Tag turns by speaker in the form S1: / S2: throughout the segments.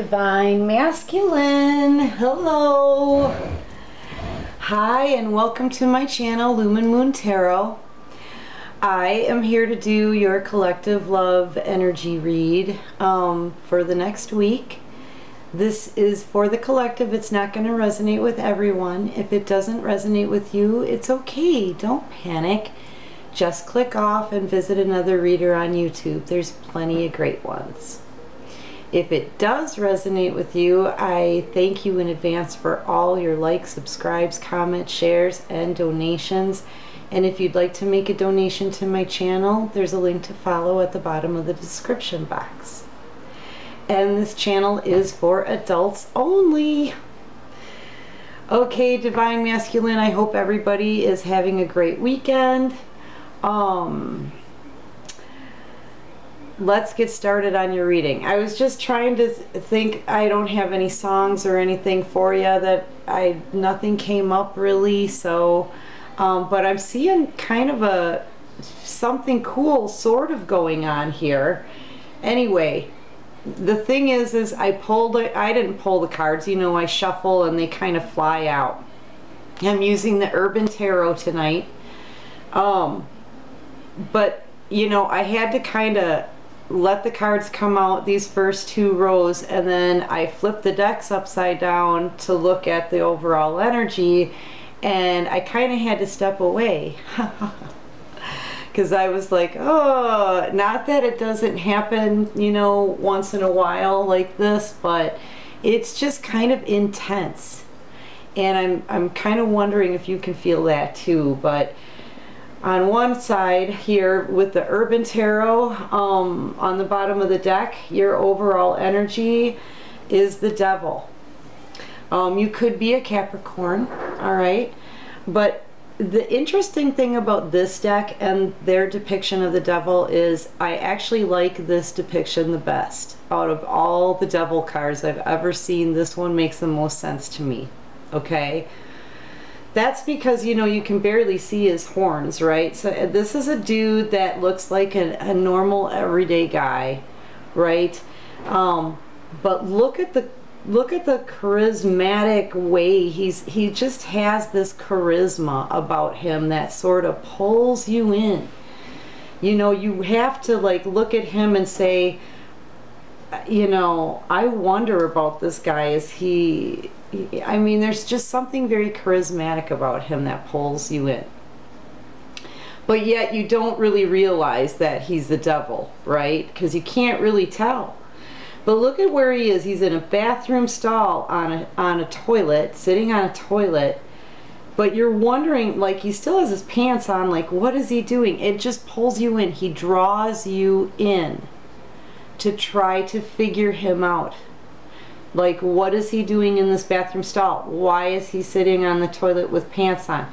S1: Divine Masculine. Hello. Hi and welcome to my channel, Lumen Moon Tarot. I am here to do your collective love energy read for the next week. This is for the collective. It's not going to resonate with everyone. If it doesn't resonate with you, it's okay. Don't panic. Just click off and visit another reader on YouTube. There's plenty of great ones. If it does resonate with you, I thank you in advance for all your likes, subscribes, comments, shares, and donations. And if you'd like to make a donation to my channel, there's a link to follow at the bottom of the description box. And this channel is for adults only. Okay, Divine Masculine, I hope everybody is having a great weekend. Let's get started on your reading. I was just trying to think. I don't have any songs or anything for you. Nothing came up really, so but I'm seeing kind of something cool sort of going on here. Anyway, the thing is I didn't pull the cards, you know, I shuffle and they kind of fly out. I'm using the Urban Tarot tonight, but you know, I had to kind of let the cards come out, these first two rows, and then I flipped the decks upside down to look at the overall energy, and I kind of had to step away because I was like, oh, not that it doesn't happen, you know, once in a while like this, but it's just kind of intense, and I'm kind of wondering if you can feel that too. But on one side here with the Urban Tarot, on the bottom of the deck, your overall energy is the Devil. You could be a Capricorn, all right? But the interesting thing about this deck and their depiction of the Devil is I actually like this depiction the best. Out of all the Devil cards I've ever seen, this one makes the most sense to me, okay? That's because, you know, you can barely see his horns, right? So this is a dude that looks like a normal everyday guy, right? But look at the charismatic way he just has this charisma about him that sort of pulls you in. You know, you have to like look at him and say, you know, I wonder about this guy. I mean, there's just something very charismatic about him that pulls you in. But yet you don't really realize that he's the Devil, right? Because you can't really tell. But look at where he is. He's in a bathroom stall on a toilet, sitting on a toilet. But you're wondering, like, he still has his pants on, like, what is he doing? It just pulls you in. He draws you in to try to figure him out. Like, what is he doing in this bathroom stall? Why is he sitting on the toilet with pants on?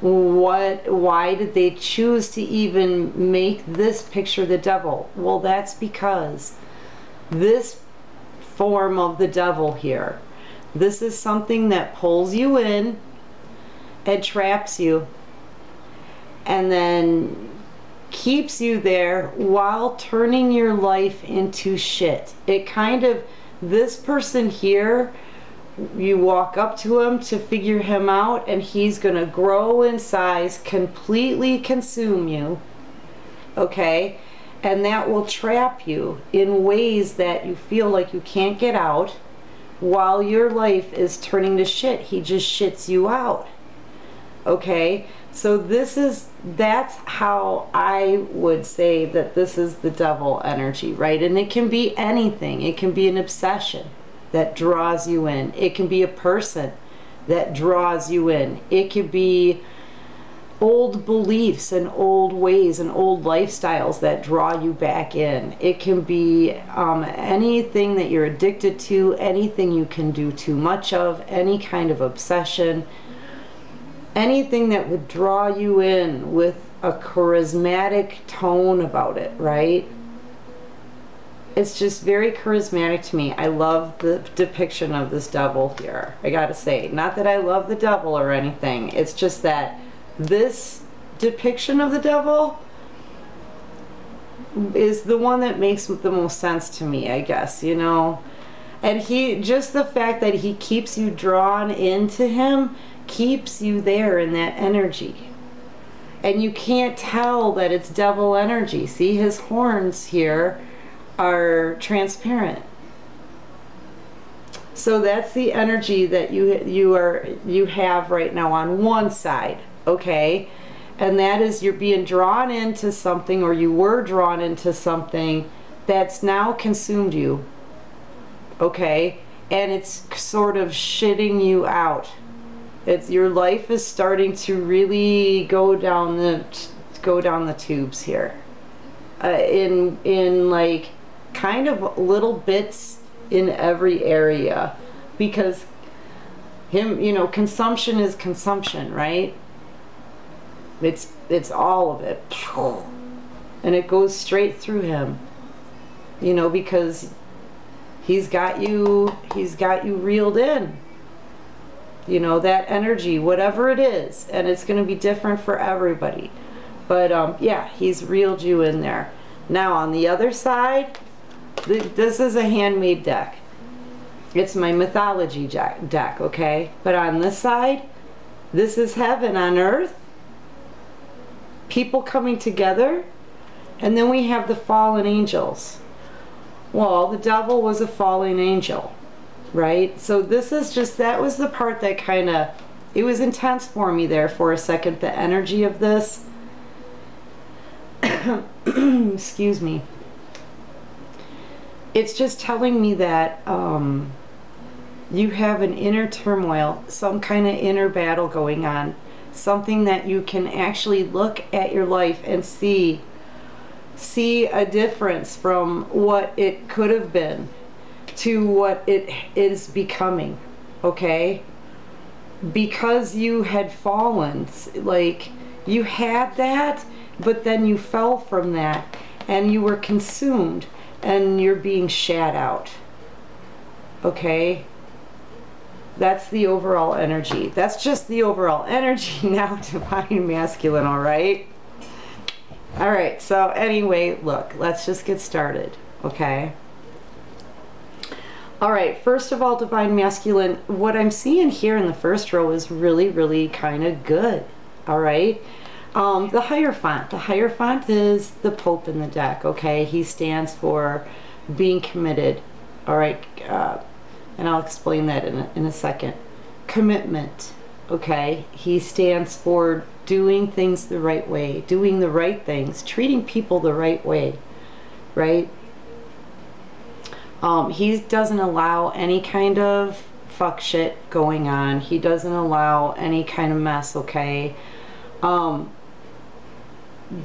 S1: Why did they choose to even make this picture the Devil? Well, that's because this form of the Devil here, this is something that pulls you in and traps you and then keeps you there while turning your life into shit. It kind of, this person here, you walk up to him to figure him out and he's gonna grow in size, completely consume you, okay? And that will trap you in ways that you feel like you can't get out while your life is turning to shit. He just shits you out, okay? So that's how I would say that this is the Devil energy, right? And it can be anything. It can be an obsession that draws you in. It can be a person that draws you in. It could be old beliefs and old ways and old lifestyles that draw you back in. It can be anything that you're addicted to, anything you can do too much of, any kind of obsession. Anything that would draw you in with a charismatic tone about it, right? It's just very charismatic to me. I love the depiction of this Devil here, I gotta say. Not that I love the Devil or anything. It's just that this depiction of the Devil is the one that makes the most sense to me, I guess, you know. And he, just the fact that he keeps you drawn into him, keeps you there in that energy. And you can't tell that it's devil energy. See, his horns here are transparent. So that's the energy that you have right now on one side, okay? And that is, you're being drawn into something, or you were drawn into something that's now consumed you, okay? And it's sort of shitting you out. It's, your life is starting to really go down the tubes here, in like kind of little bits in every area, because him, you know, consumption is consumption, right? It's all of it, and it goes straight through him, you know, because he's got you reeled in, you know, that energy, whatever it is, and it's going to be different for everybody, but yeah, he's reeled you in there. Now on the other side, this is a handmade deck. It's my mythology deck, okay? But on this side, this is heaven on earth. People coming together. And then we have the fallen angels. Well, the devil was a fallen angel, right? So this is just, that was the part that kind of, it was intense for me there for a second, the energy of this. Excuse me. It's just telling me that you have an inner turmoil, some kind of inner battle going on, something that you can actually look at your life and see a difference from what it could have been to what it is becoming, okay? Because you had fallen, like you had that, but then you fell from that and you were consumed. And you're being shat out, okay? That's the overall energy. That's just the overall energy now, divine masculine, all right? All right, so anyway, look, let's just get started, okay? All right, first of all, divine masculine, what I'm seeing here in the first row is really, really kind of good, all right? The Hierophant. The Hierophant is the Pope in the deck, okay? He stands for being committed, all right? And I'll explain that in a second. Commitment, okay? He stands for doing things the right way, doing the right things, treating people the right way, right? He doesn't allow any kind of fuck shit going on. He doesn't allow any kind of mess, okay?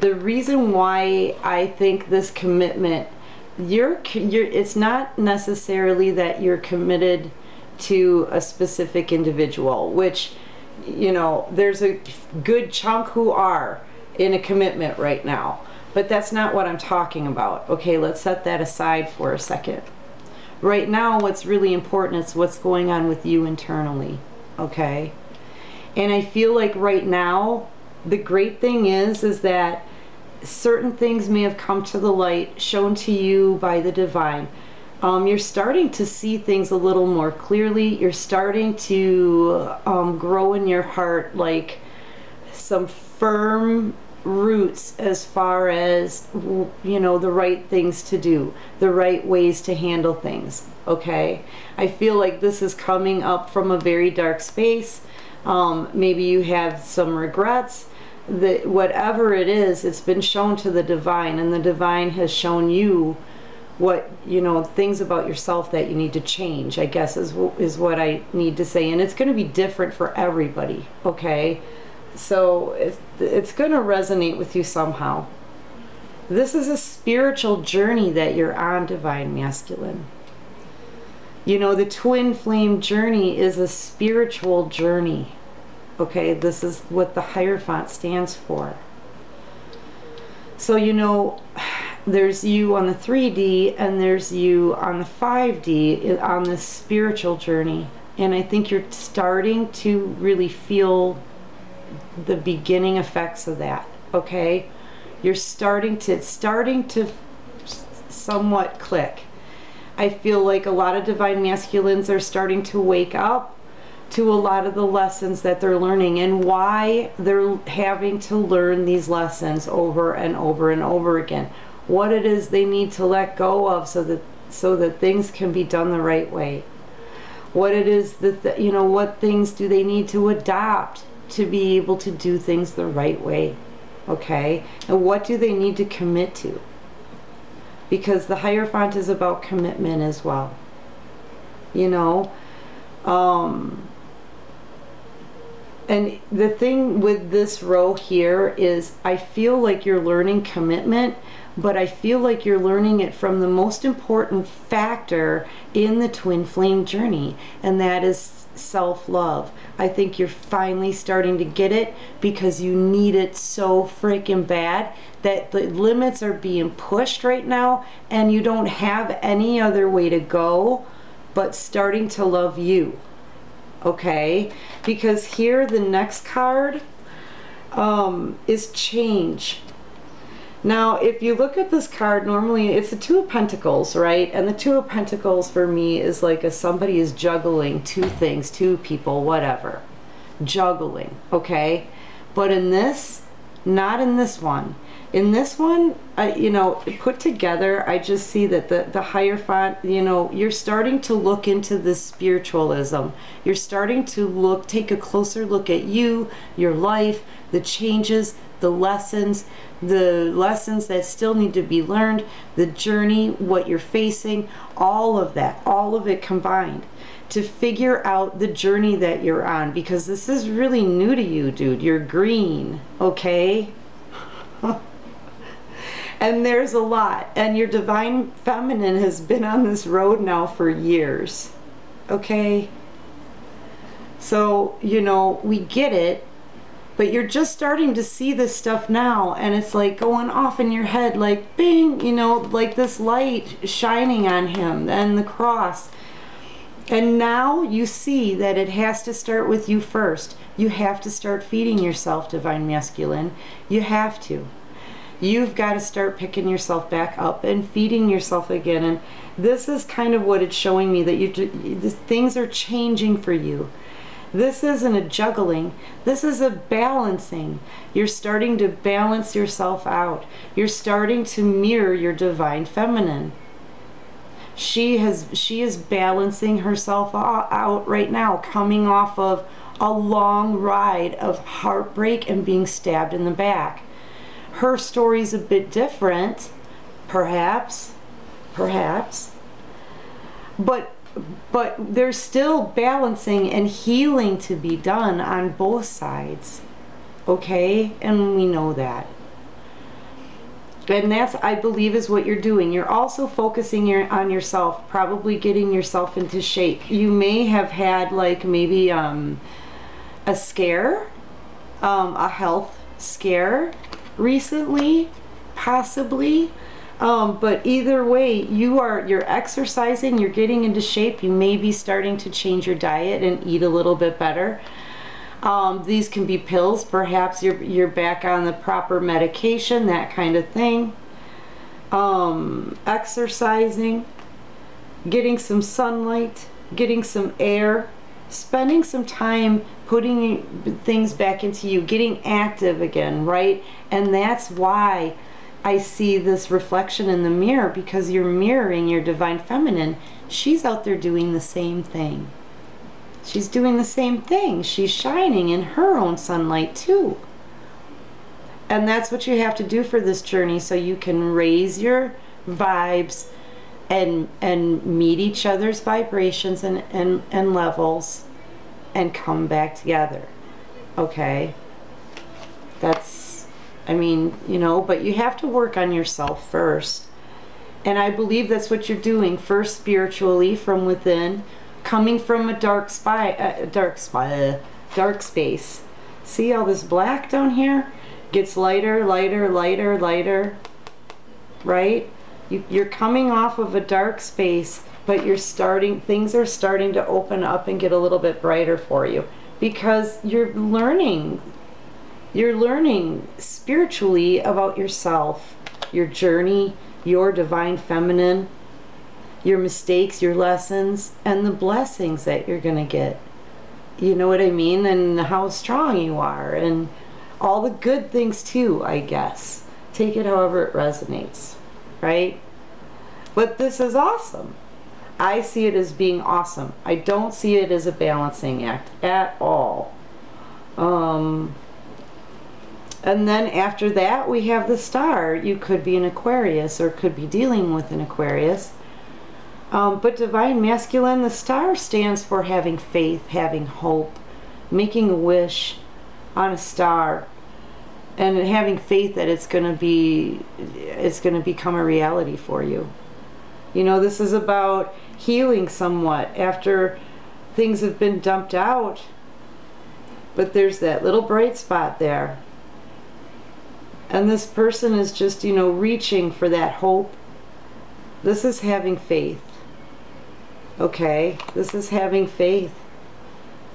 S1: The reason why I think this commitment, it's not necessarily that you're committed to a specific individual, which, you know, there's a good chunk who are in a commitment right now, but that's not what I'm talking about. Okay, let's set that aside for a second. Right now, what's really important is what's going on with you internally, okay? And I feel like right now, the great thing is that certain things may have come to the light, shown to you by the divine. You're starting to see things a little more clearly. You're starting to grow in your heart, like some firm roots as far as, you know, the right things to do, the right ways to handle things, okay? I feel like this is coming up from a very dark space. Maybe you have some regrets. Whatever it is, it's been shown to the divine, and the divine has shown you what, you know, things about yourself that you need to change, I guess is what I need to say. And it's going to be different for everybody, okay? So it's going to resonate with you somehow. This is a spiritual journey that you're on, divine masculine. You know, the twin flame journey is a spiritual journey. Okay, this is what the Hierophant stands for. So, you know, there's you on the 3D and there's you on the 5D on this spiritual journey. And I think you're starting to really feel the beginning effects of that, okay? You're starting to somewhat click. I feel like a lot of divine masculines are starting to wake up to a lot of the lessons that they're learning and why they're having to learn these lessons over and over and over again. What it is they need to let go of so that things can be done the right way. What it is that, you know, what things do they need to adopt to be able to do things the right way, okay? And what do they need to commit to? Because the Hierophant is about commitment as well, you know? And the thing with this row here is I feel like you're learning commitment, but I feel like you're learning it from the most important factor in the twin flame journey, and that is self-love. I think you're finally starting to get it because you need it so freaking bad that the limits are being pushed right now and you don't have any other way to go but starting to love you. Okay, because here the next card is change. Now if you look at this card, normally it's the Two of Pentacles, right? And the Two of Pentacles for me is like a somebody is juggling two things, two people, whatever, juggling, okay? But in this, not in this one. In this one, you know, put together, I just see that the Hierophant, you know, you're starting to look into this spiritualism. You're starting to take a closer look at you, your life, the changes, the lessons that still need to be learned, the journey, what you're facing, all of that, all of it combined to figure out the journey that you're on, because this is really new to you, dude. You're green, okay? And there's a lot, and your divine feminine has been on this road now for years, okay? So, you know, we get it, but you're just starting to see this stuff now, and it's like going off in your head like bing, you know, like this light shining on him and the cross. And now you see that it has to start with you first. You have to start feeding yourself, divine masculine. You have to. You've got to start picking yourself back up and feeding yourself again. And this is kind of what it's showing me, that things are changing for you. This isn't a juggling. This is a balancing. You're starting to balance yourself out. You're starting to mirror your divine feminine. She is balancing herself out right now, coming off of a long ride of heartbreak and being stabbed in the back. Her story's a bit different, perhaps, but there's still balancing and healing to be done on both sides, okay? And we know that. And that's, I believe, is what you're doing. You're also focusing on yourself, probably getting yourself into shape. You may have had like maybe a scare, a health scare recently, possibly. But either way, you're exercising, you're getting into shape. You may be starting to change your diet and eat a little bit better. These can be pills. Perhaps you're back on the proper medication, that kind of thing. Exercising, getting some sunlight, getting some air, spending some time putting things back into you, getting active again, right? And that's why I see this reflection in the mirror, because you're mirroring your divine feminine. She's out there doing the same thing. She's doing the same thing. She's shining in her own sunlight too. And that's what you have to do for this journey, so you can raise your vibes and meet each other's vibrations and levels and come back together. Okay? That's, I mean, you know, but you have to work on yourself first. And I believe that's what you're doing. First, spiritually, from within, coming from a dark space. See all this black down here? Gets lighter, lighter, lighter, lighter, right? You're coming off of a dark space, but things are starting to open up and get a little bit brighter for you, because you're learning spiritually about yourself, your journey, your divine feminine. your mistakes, your lessons, and the blessings that you're going to get. You know what I mean? And how strong you are, and all the good things too, I guess. Take it however it resonates, right? But this is awesome. I see it as being awesome. I don't see it as a balancing act at all. And then after that, we have the star. You could be an Aquarius, or could be dealing with an Aquarius. But Divine Masculine, the star stands for having faith, having hope, making a wish on a star, and having faith that it's going to become a reality for you. You know, this is about healing somewhat after things have been dumped out. But there's that little bright spot there. And this person is just, you know, reaching for that hope. This is having faith. Okay? This is having faith.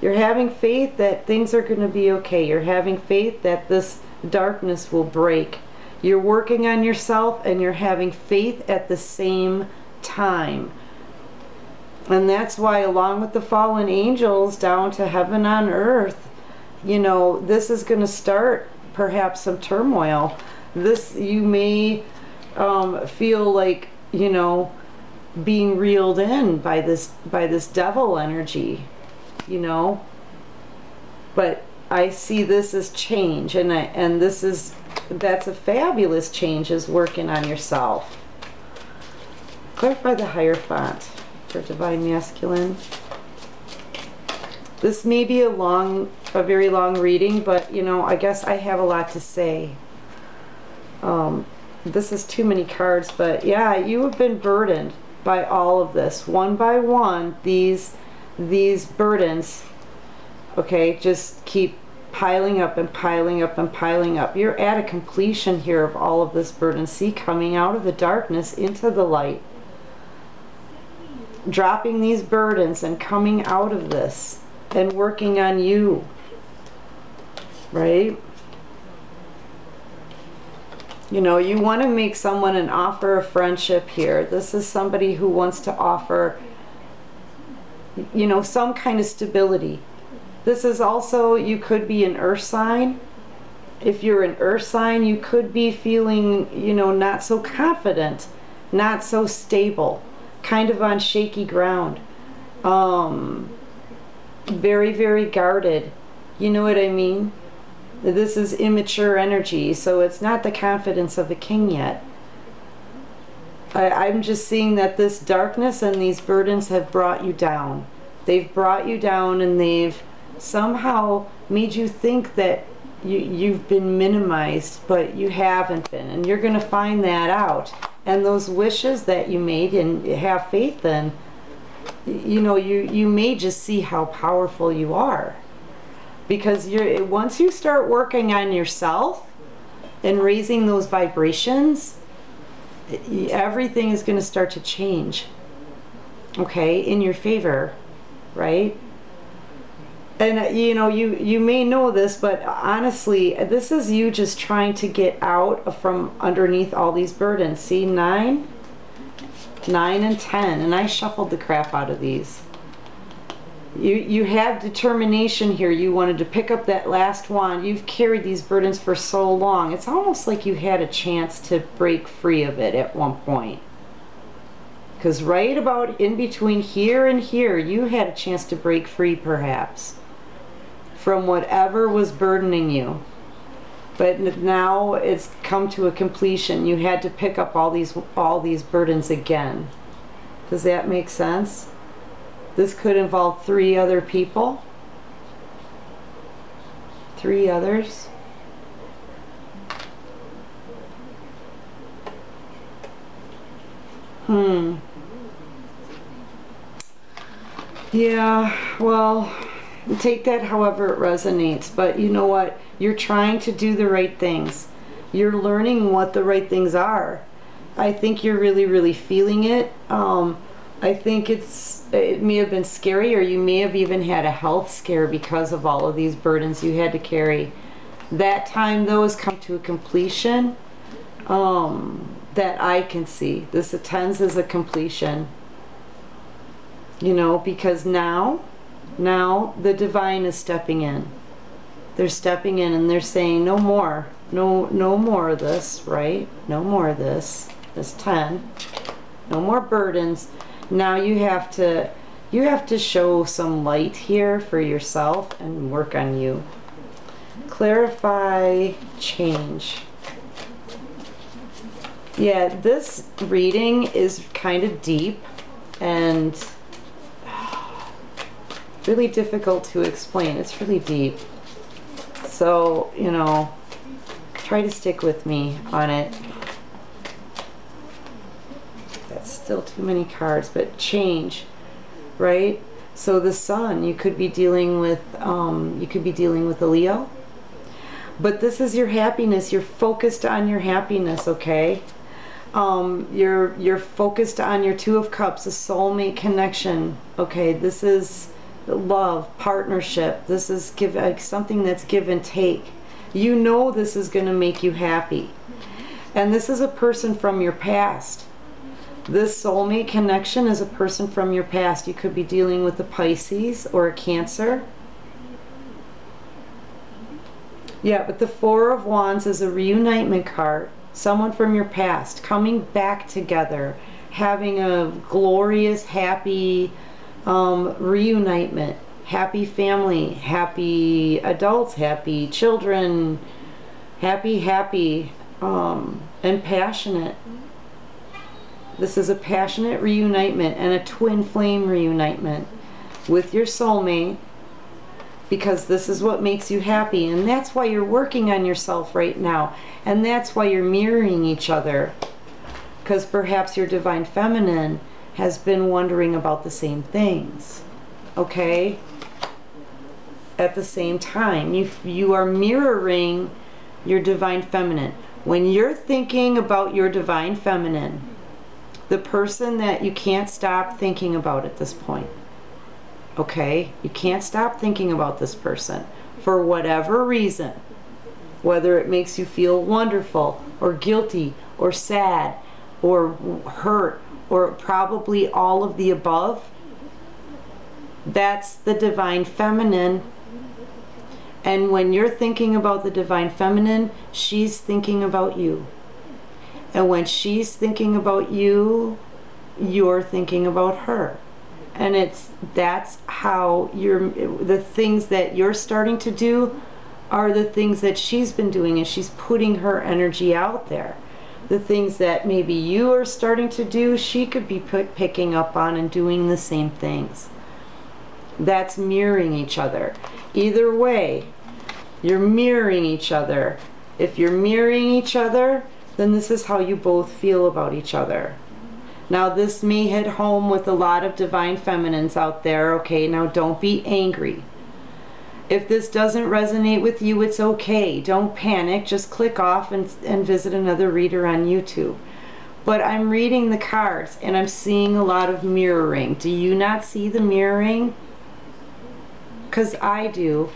S1: You're having faith that things are going to be okay. You're having faith that this darkness will break. You're working on yourself, and you're having faith at the same time. And that's why, along with the fallen angels down to heaven on earth, you know, this is going to start perhaps some turmoil. This, you may feel like, you know, being reeled in by this devil energy, you know. But I see this as change, and that's a fabulous change, is working on yourself. Clarify the Hierophant for Divine Masculine. This may be a very long reading, but you know, I guess I have a lot to say. This is too many cards, but yeah, you have been burdened by all of this. One by one, these burdens, okay, just keep piling up and piling up and piling up. You're at a completion here of all of this burden. See, coming out of the darkness into the light. Dropping these burdens and coming out of this and working on you, right? You know, you want to make someone an offer of friendship here. This is somebody who wants to offer, you know, some kind of stability. This is also, you could be an earth sign. If you're an earth sign, you could be feeling, you know, not so confident, not so stable, kind of on shaky ground. Very, very guarded. You know what I mean? This is immature energy, so it's not the confidence of a king yet. I'm just seeing that this darkness and these burdens have brought you down. They've brought you down, and they've somehow made you think that you've been minimized, but you haven't been. And you're going to find that out. And those wishes that you made and have faith in, you know, you may just see how powerful you are. Because once you start working on yourself and raising those vibrations, everything is going to start to change, okay, in your favor, right? And you know, you may know this, but honestly, this is you just trying to get out from underneath all these burdens. See, 9 and 10, and I shuffled the crap out of these. You have determination here. You wanted to pick up that last wand. You've carried these burdens for so long. It's almost like you had a chance to break free of it at one point. Because right about in between here and here, you had a chance to break free perhaps from whatever was burdening you. But now it's come to a completion. You had to pick up all these burdens again. Does that make sense? This could involve 3 other people. 3 others. Yeah, well, take that however it resonates. But you know what? You're trying to do the right things. You're learning what the right things are. I think you're really, really feeling it. I think it may have been scary, or you may have even had a health scare because of all of these burdens you had to carry. That time, though, has come to a completion that I can see. This attends as a completion. You know, because now the divine is stepping in. They're stepping in and they're saying, no more. No more of this, right? No more of this. This 10. No more burdens. Now you have to show some light here for yourself and work on you. Clarify, change. Yeah, this reading is kind of deep and really difficult to explain. It's really deep. So, you know, try to stick with me on it. That's still too many cards, but change, right? So the Sun, you could be dealing with a Leo. But this is your happiness. You're focused on your happiness, okay? You're focused on your Two of Cups, a soulmate connection. Okay, this is love, partnership. This is something that's give and take. You know this is going to make you happy. And this is a person from your past. This soulmate connection is a person from your past. You could be dealing with a Pisces or a Cancer. Yeah, but the Four of Wands is a reunitement card. Someone from your past coming back together, having a glorious, happy reunitement, happy family, happy adults, happy children, happy, and passionate. This is a passionate reunitement and a twin flame reunitement with your soulmate, because this is what makes you happy, and that's why you're working on yourself right now, and that's why you're mirroring each other, because perhaps your divine feminine has been wondering about the same things, okay? At the same time, you are mirroring your divine feminine. When you're thinking about your divine feminine, the person that you can't stop thinking about at this point, okay? You can't stop thinking about this person for whatever reason, whether it makes you feel wonderful or guilty or sad or hurt or probably all of the above. That's the divine feminine. And when you're thinking about the divine feminine, she's thinking about you. And when she's thinking about you, you're thinking about her. And that's how the things that you're starting to do are the things that she's been doing, and she's putting her energy out there. The things that maybe you are starting to do, she could be picking up on and doing the same things. That's mirroring each other. Either way, you're mirroring each other. If you're mirroring each other, then this is how you both feel about each other. Now this may hit home with a lot of divine feminines out there, okay? Now don't be angry. If this doesn't resonate with you, it's okay. Don't panic. Just click off and visit another reader on YouTube. But I'm reading the cards and I'm seeing a lot of mirroring. Do you not see the mirroring? Because I do.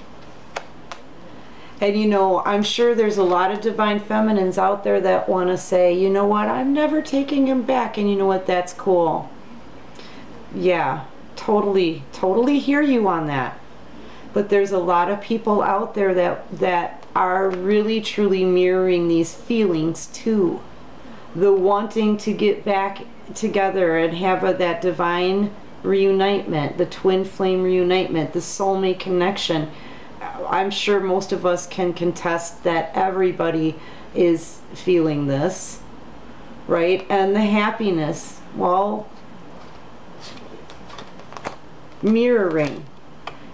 S1: And you know, I'm sure there's a lot of divine feminines out there that want to say, you know what, I'm never taking him back. And you know what, that's cool. Yeah, totally hear you on that. But there's a lot of people out there that are really truly mirroring these feelings too. The wanting to get back together and have that divine reunitement, the twin flame reunitement, the soulmate connection. I'm sure most of us can contest that everybody is feeling this, right? And the happiness, well, mirroring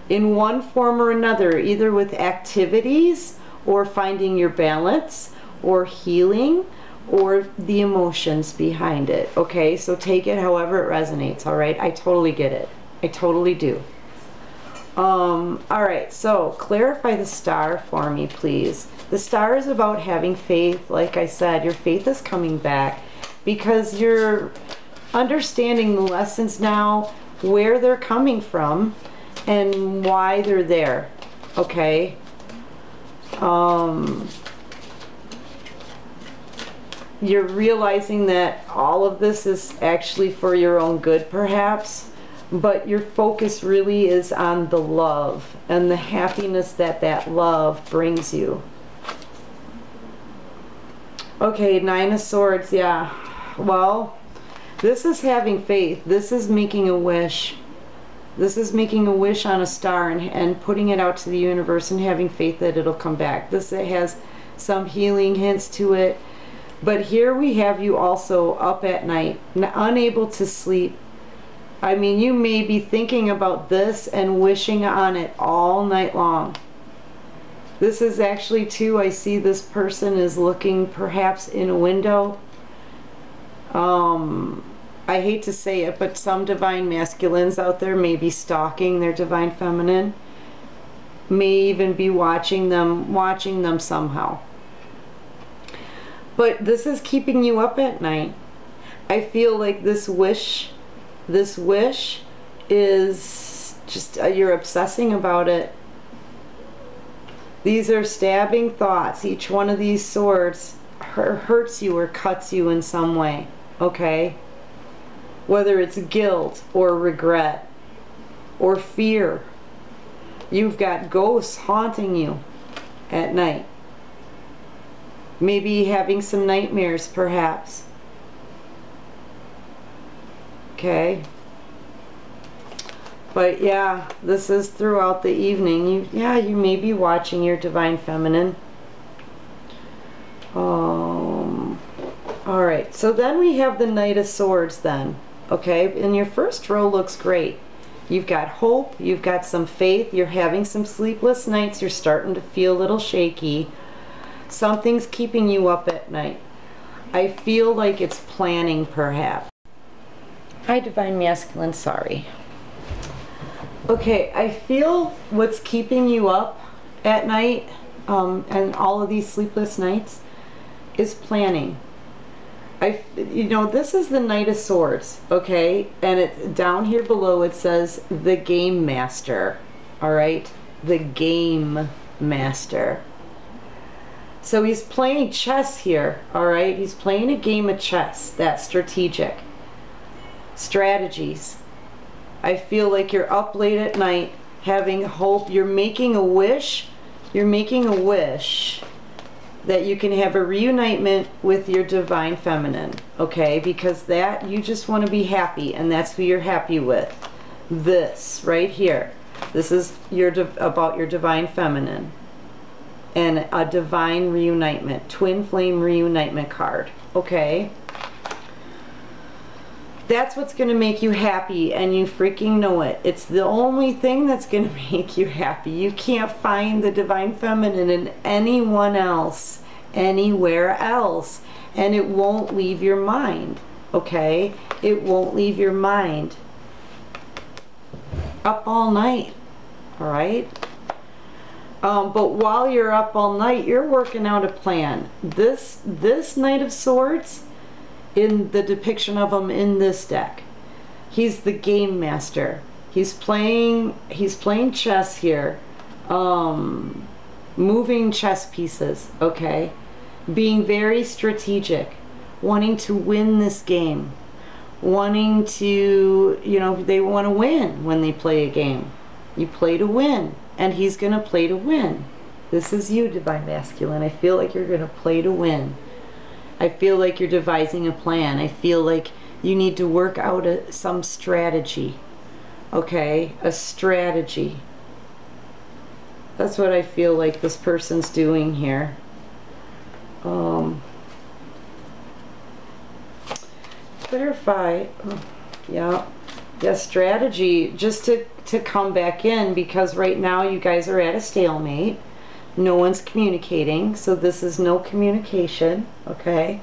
S1: in one form or another, either with activities or finding your balance or healing or the emotions behind it. Okay, so take it however it resonates. All right, I totally get it. I totally do. All right, so clarify the star for me, please. The star is about having faith. Like I said, your faith is coming back because you're understanding the lessons now, where they're coming from and why they're there. Okay, you're realizing that all of this is actually for your own good, perhaps. But your focus really is on the love and the happiness that that love brings you. Okay, Nine of Swords, yeah. Well, this is having faith. This is making a wish. This is making a wish on a star and putting it out to the universe and having faith that it'll come back. This has some healing hints to it. But here we have you also up at night, unable to sleep. I mean, you may be thinking about this and wishing on it all night long. This is actually too, I see this person is looking perhaps in a window. I hate to say it, but some divine masculines out there may be stalking their divine feminine. May even be watching them somehow. But this is keeping you up at night. I feel like this wish is just, you're obsessing about it. These are stabbing thoughts. Each one of these swords hurts you or cuts you in some way, okay? Whether it's guilt or regret or fear. You've got ghosts haunting you at night. Maybe having some nightmares, perhaps. Okay. But yeah, this is throughout the evening. You may be watching your divine feminine. Alright, so then we have the Knight of Swords then. Okay, and your first row looks great. You've got hope, you've got some faith, you're having some sleepless nights, you're starting to feel a little shaky. Something's keeping you up at night. I feel like it's planning, perhaps. Hi, Divine Masculine, sorry. Okay, I feel what's keeping you up at night, and all of these sleepless nights, is planning. You know, this is the Knight of Swords, okay? And it down here below it says the Game Master, all right? The Game Master. So he's playing chess here, all right? He's playing a game of chess that's strategic. Strategies. I feel like you're up late at night having hope. You're making a wish. You're making a wish that you can have a reunitement with your divine feminine, okay? Because that, you just want to be happy, and that's who you're happy with. This right here. This is about your divine feminine. And a divine reunitement, twin flame reunitement card, okay? That's what's going to make you happy, and you freaking know it. It's the only thing that's going to make you happy. You can't find the divine feminine in anyone else, anywhere else, and it won't leave your mind, okay? It won't leave your mind. Up all night, all right? But while you're up all night, you're working out a plan. This Knight of Swords, in the depiction of him in this deck, he's the Game Master. He's playing chess here, moving chess pieces, okay? Being very strategic, wanting to win this game, wanting to, you know, they want to win when they play a game. You play to win, and he's going to play to win. This is you, Divine Masculine. I feel like you're going to play to win. I feel like you're devising a plan. I feel like you need to work out some strategy. Okay? A strategy. That's what I feel like this person's doing here. Clarify. Yeah. Yeah, strategy. Just to come back in, because right now you guys are at a stalemate. No one's communicating, so this is no communication, okay?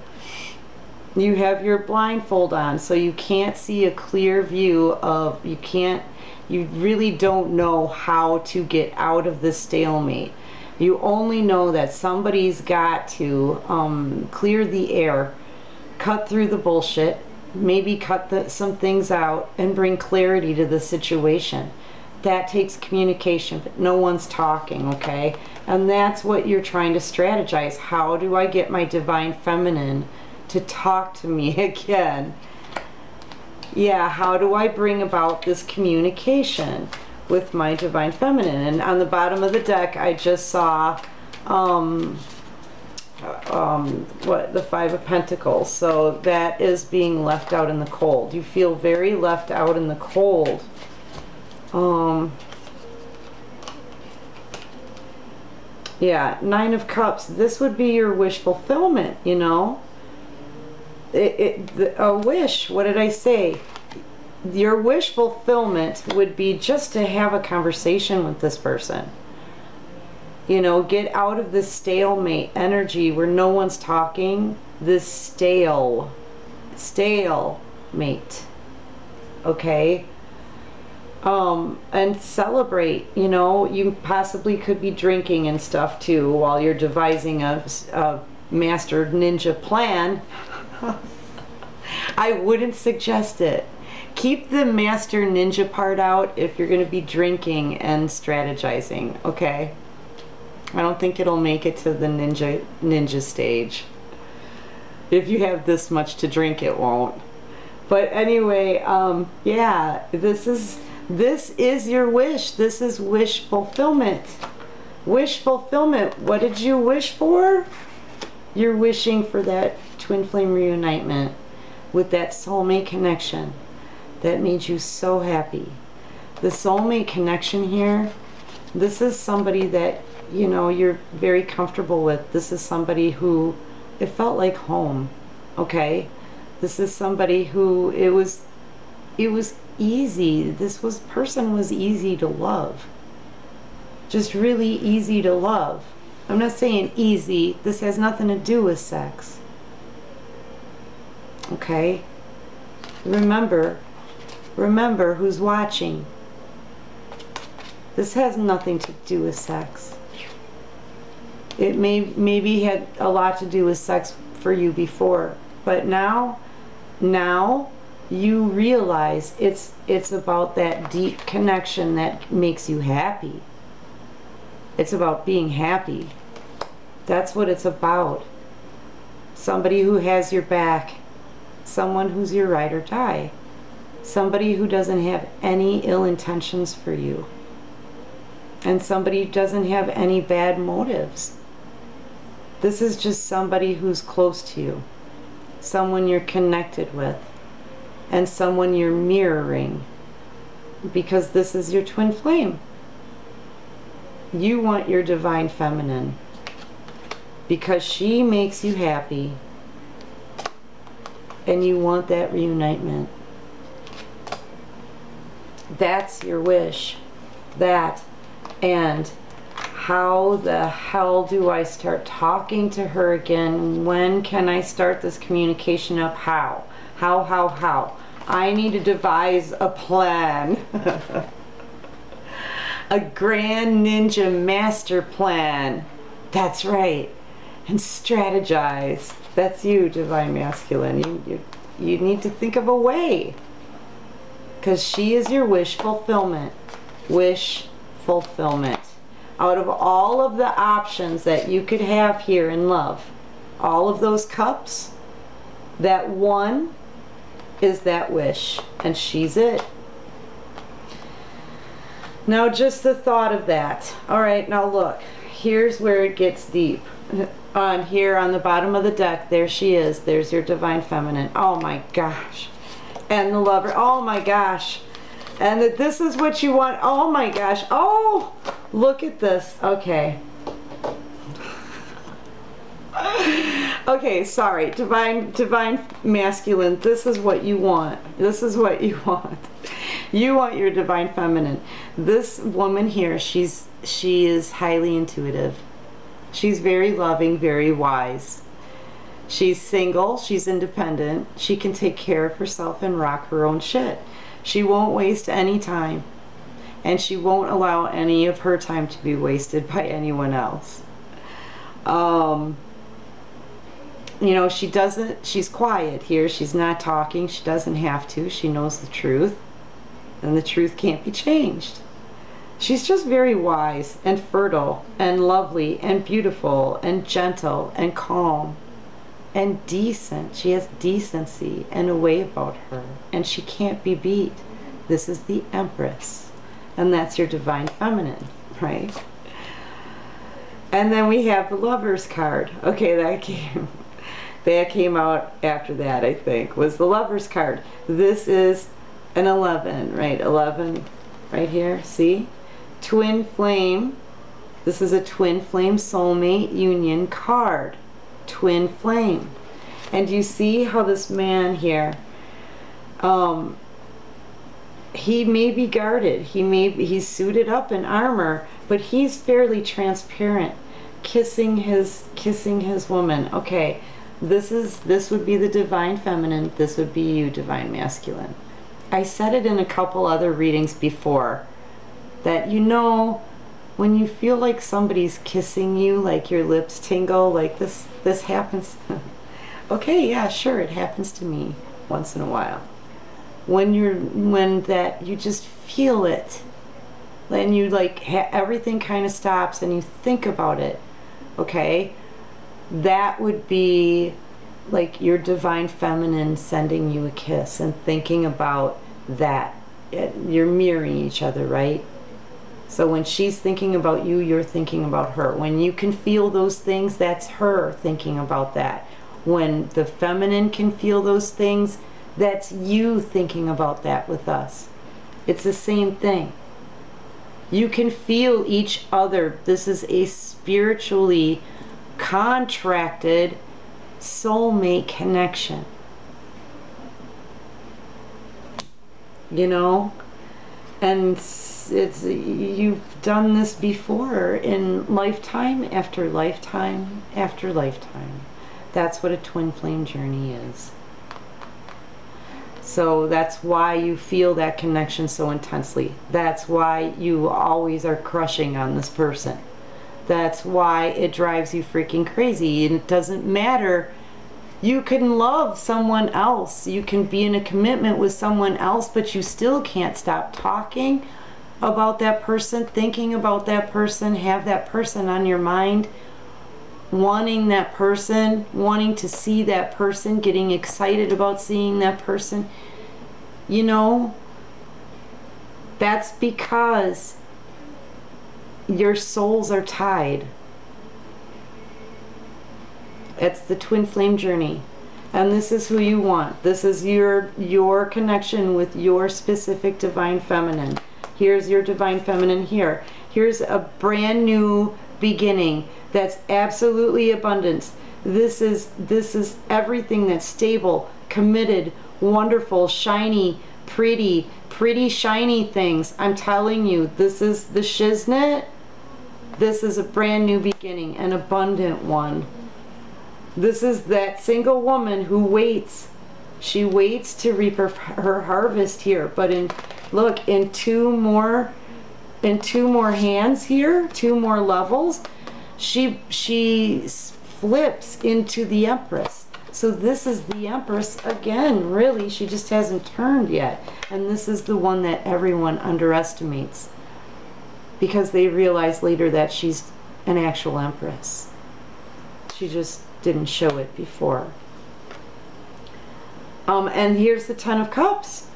S1: You have your blindfold on, so you can't see a clear view of, you really don't know how to get out of this stalemate. You only know that somebody's got to clear the air, cut through the bullshit, maybe cut some things out and bring clarity to the situation. That takes communication, but no one's talking, okay? And that's what you're trying to strategize. How do I get my divine feminine to talk to me again? Yeah, how do I bring about this communication with my Divine Feminine? And on the bottom of the deck, I just saw, the Five of Pentacles. So that is being left out in the cold. You feel very left out in the cold. Yeah, Nine of Cups. This would be your wish fulfillment, you know. A wish, what did I say? Your wish fulfillment would be just to have a conversation with this person. You know, get out of this stalemate energy where no one's talking. This stalemate. Okay? And celebrate. You know, you possibly could be drinking and stuff too while you're devising a master ninja plan. I wouldn't suggest it. Keep the master ninja part out if you're going to be drinking and strategizing, okay? I don't think it'll make it to the ninja stage. If you have this much to drink, it won't. But anyway, yeah, this is your wish. This is wish fulfillment. Wish fulfillment. What did you wish for? You're wishing for that twin flame reunitement with that soulmate connection that made you so happy. The soulmate connection here, this is somebody that, you know, you're very comfortable with. This is somebody who it felt like home, okay? This is somebody who it was easy. Person was easy to love. Just really easy to love. I'm not saying easy. This has nothing to do with sex. Okay? Remember who's watching. This has nothing to do with sex. It maybe had a lot to do with sex for you before, but now you realize it's about that deep connection that makes you happy. It's about being happy. That's what it's about. Somebody who has your back. Someone who's your ride or die. Somebody who doesn't have any ill intentions for you. And somebody who doesn't have any bad motives. This is just somebody who's close to you. Someone you're connected with. And someone you're mirroring. Because this is your twin flame. You want your Divine Feminine because she makes you happy and you want that reunitement. That's your wish. That. And how the hell do I start talking to her again? When can I start this communication up? How? How? I need to devise a plan. A grand ninja master plan. That's right. And strategize. That's you, Divine Masculine. You need to think of a way. Because she is your wish fulfillment. Wish fulfillment. Out of all of the options that you could have here in love, all of those cups, that one is that wish. And she's it. Now just the thought of that. Alright, now look. Here's where it gets deep. On here on the bottom of the deck, there she is. There's your Divine Feminine. Oh my gosh. And the Lover. Oh my gosh. And that this is what you want. Oh my gosh. Oh, look at this. Okay. Okay, sorry. Divine Masculine. This is what you want. This is what you want. You want your Divine Feminine. This woman here, she is highly intuitive. She's very loving, very wise. She's single, she's independent. She can take care of herself and rock her own shit. She won't waste any time. And she won't allow any of her time to be wasted by anyone else. You know, she's quiet here. She's not talking. She doesn't have to. She knows the truth. And the truth can't be changed. She's just very wise and fertile and lovely and beautiful and gentle and calm. and decent. She has decency and a way about her, and she can't be beat. This is the Empress, and that's your divine feminine, right? And then we have the Lovers card. Okay, that came out after that, I think, was the Lovers card. This is an 11, right? 11 right here, see? Twin flame. This is a twin flame soulmate union card. Twin flame. And you see how this man here, he may be guarded, he's suited up in armor, but he's fairly transparent, kissing his woman. Okay, this would be the divine feminine, this would be you, divine masculine. I said it in a couple other readings before, that you know, when you feel like somebody's kissing you, like your lips tingle, like this happens. Okay, yeah, sure, it happens to me once in a while. When you just feel it, and you like everything kind of stops and you think about it, okay, that would be like your divine feminine sending you a kiss and thinking about that. You're mirroring each other, right? So when she's thinking about you, you're thinking about her. When you can feel those things, that's her thinking about that. When the feminine can feel those things, that's you thinking about that with us. It's the same thing. You can feel each other. This is a spiritually contracted soulmate connection. You know? And you've done this before in lifetime after lifetime after lifetime. That's what a twin flame journey is. So that's why you feel that connection so intensely. That's why you always are crushing on this person. That's why it drives you freaking crazy. And it doesn't matter. You can love someone else. You can be in a commitment with someone else, but you still can't stop talking about that person, thinking about that person, have that person on your mind, wanting that person, wanting to see that person, getting excited about seeing that person. You know, that's because your souls are tied. It's the twin flame journey. And this is who you want. This is your connection with your specific divine feminine. Here's your divine feminine here. Here's a brand new beginning that's absolutely abundance. This is everything that's stable, committed, wonderful, shiny, pretty shiny things. I'm telling you, this is the shiznit. This is a brand new beginning, an abundant one. This is that single woman who waits. She waits to reap her harvest here. But look, in two more hands here, 2 more levels, she flips into the Empress. So this is the Empress again, really. She just hasn't turned yet. And this is the one that everyone underestimates, because they realize later that she's an actual Empress. She just didn't show it before. And here's the Ten of Cups.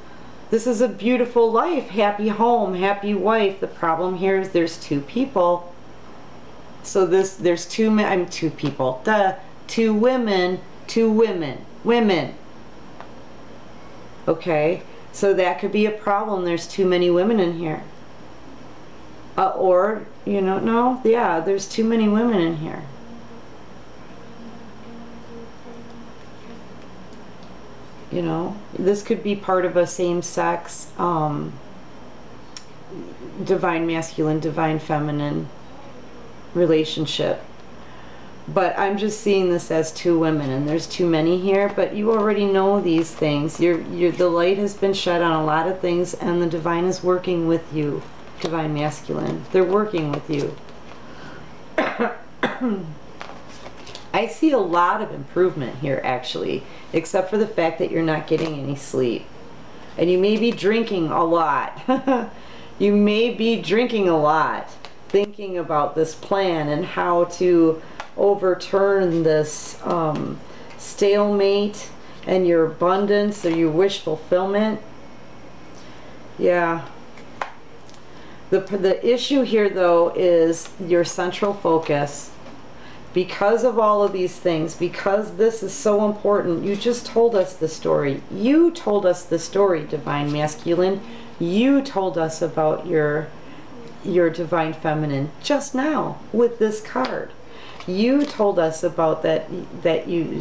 S1: This is a beautiful life, happy home, happy wife. The problem here is there's 2 people. So there's two people. Two women. Okay, so that could be a problem. There's too many women in here. Or, you know, no, yeah, there's too many women in here. You know, this could be part of a same-sex divine masculine, divine feminine relationship. But I'm just seeing this as 2 women, and there's too many here. But you already know these things. The light has been shed on a lot of things, and the divine is working with you, divine masculine. They're working with you. I see a lot of improvement here, actually, except for the fact that you're not getting any sleep. And you may be drinking a lot. You may be drinking a lot, thinking about this plan and how to overturn this stalemate and your abundance or your wish fulfillment. Yeah. The issue here, though, is your central focus. Because of all of these things, because this is so important, you just told us the story. You told us the story, Divine Masculine. You told us about your Divine Feminine just now with this card. You told us about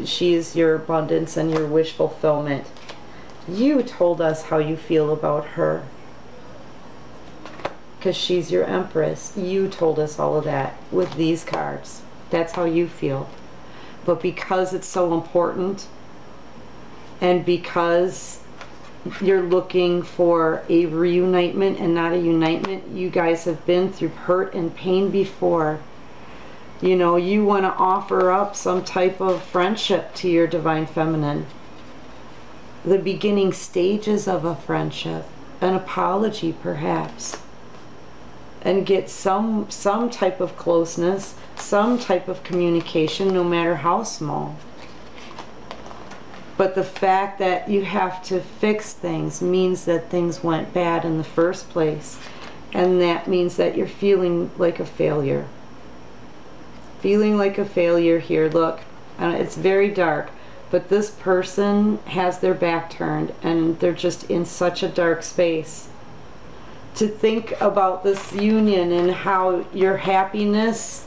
S1: she is your abundance and your wish fulfillment. You told us how you feel about her, because she's your Empress. You told us all of that with these cards. That's how you feel. But because it's so important, and because you're looking for a reunitement and not a unitement, you guys have been through hurt and pain before. You know, you want to offer up some type of friendship to your Divine Feminine. The beginning stages of a friendship, an apology perhaps, and get some type of closeness, some type of communication, no matter how small. But the fact that you have to fix things means that things went bad in the first place, and that means that you're feeling like a failure. Feeling like a failure here. Look, it's very dark, but this person has their back turned and they're just in such a dark space. To think about this union and how your happiness,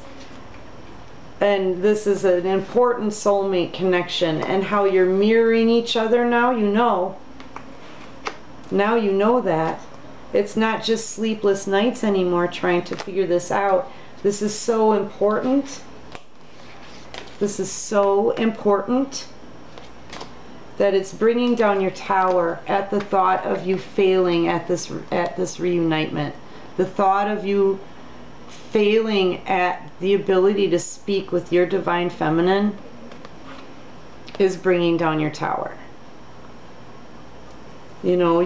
S1: and this is an important soulmate connection, and how you're mirroring each other now, you know. Now you know that. It's not just sleepless nights anymore trying to figure this out. This is so important. This is so important that it's bringing down your tower at the thought of you failing at this reunitement. The thought of you failing at the ability to speak with your Divine Feminine is bringing down your tower. You know,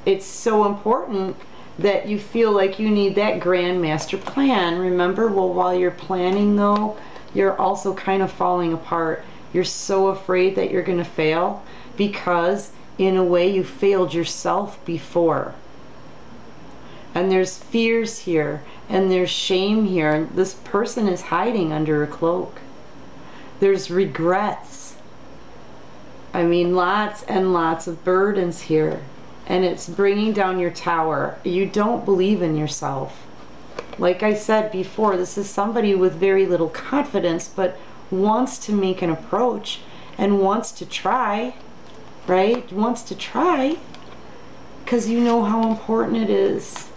S1: it's so important that you feel like you need that grand master plan. Remember, well, while you're planning though, you're also kind of falling apart. You're so afraid that you're going to fail because in a way you failed yourself before. And there's fears here and there's shame here. This person is hiding under a cloak. There's regrets. I mean, lots and lots of burdens here. And it's bringing down your tower. You don't believe in yourself. Like I said before, this is somebody with very little confidence, but wants to make an approach and wants to try, right? Wants to try because you know how important it is.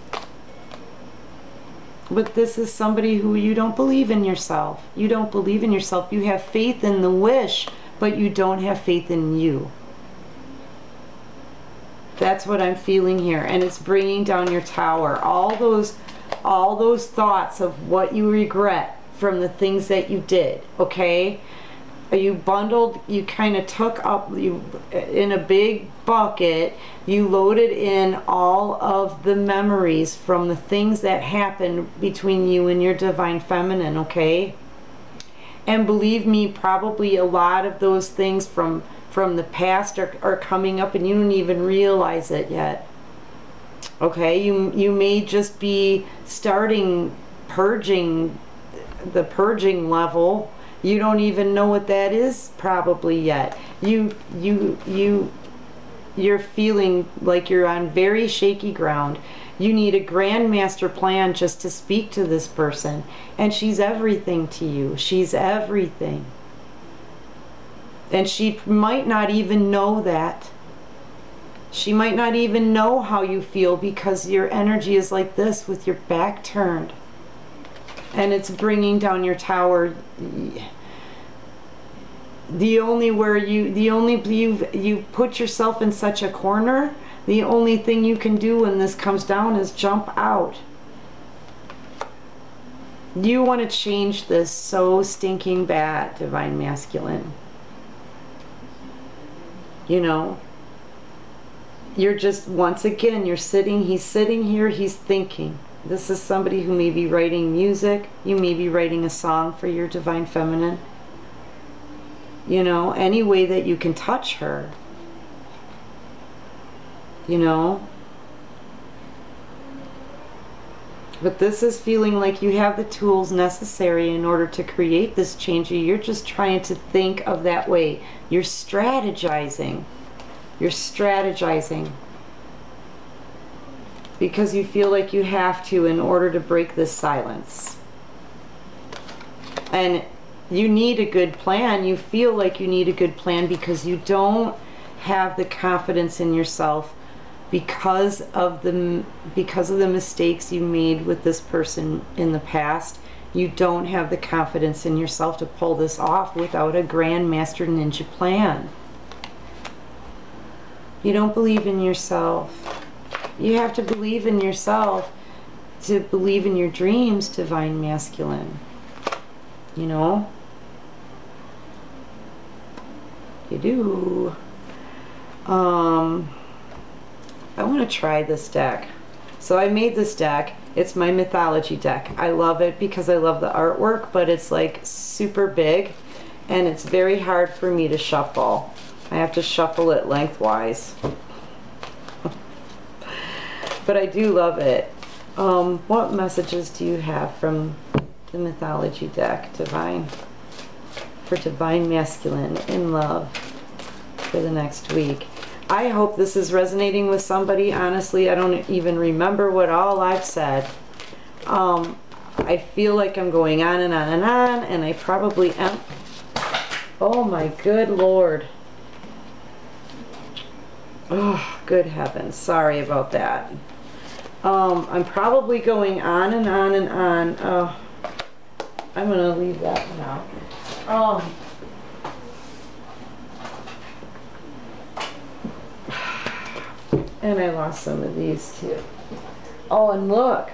S1: But this is somebody who you don't believe in yourself. You don't believe in yourself. You have faith in the wish, but you don't have faith in you. That's what I'm feeling here, and it's bringing down your tower. All those thoughts of what you regret from the things that you did, okay? You bundled, you kind of took up, you in a big bucket, you loaded in all of the memories from the things that happened between you and your Divine Feminine, okay? And believe me, probably a lot of those things from the past are coming up and you don't even realize it yet. Okay, you may just be starting purging, the purging level. You don't even know what that is probably yet. You're feeling like you're on very shaky ground. You need a grand master plan just to speak to this person, and she's everything to you. She's everything. And she might not even know that. She might not even know how you feel because your energy is like this with your back turned. And it's bringing down your tower. You put yourself in such a corner, the only thing you can do when this comes down is jump out. You want to change this so stinking bad, Divine Masculine. You know, you're just, once again, he's sitting here, he's thinking. This is somebody who may be writing music. You may be writing a song for your Divine Feminine. You know, any way that you can touch her. You know? But this is feeling like you have the tools necessary in order to create this change. You're just trying to think of that way. You're strategizing. You're strategizing. Because you feel like you have to in order to break this silence. And you need a good plan. You feel like you need a good plan because you don't have the confidence in yourself because of the mistakes you made with this person in the past. You don't have the confidence in yourself to pull this off without a Grandmaster Ninja plan. You don't believe in yourself. You have to believe in yourself to believe in your dreams, Divine Masculine. You know? You do. I want to try this deck. So I made this deck. It's my mythology deck. I love it because I love the artwork, but it's like super big and it's very hard for me to shuffle. I have to shuffle it lengthwise. But I do love it. What messages do you have from the mythology deck, Divine? For Divine Masculine in love for the next week. I hope this is resonating with somebody. Honestly, I don't even remember what all I've said. I feel like I'm going on and on and on, and I probably am. Oh my good Lord. Oh, good heavens. Sorry about that. I'm probably going on and on and on. Oh, I'm going to leave that now. And I lost some of these too. Oh, and look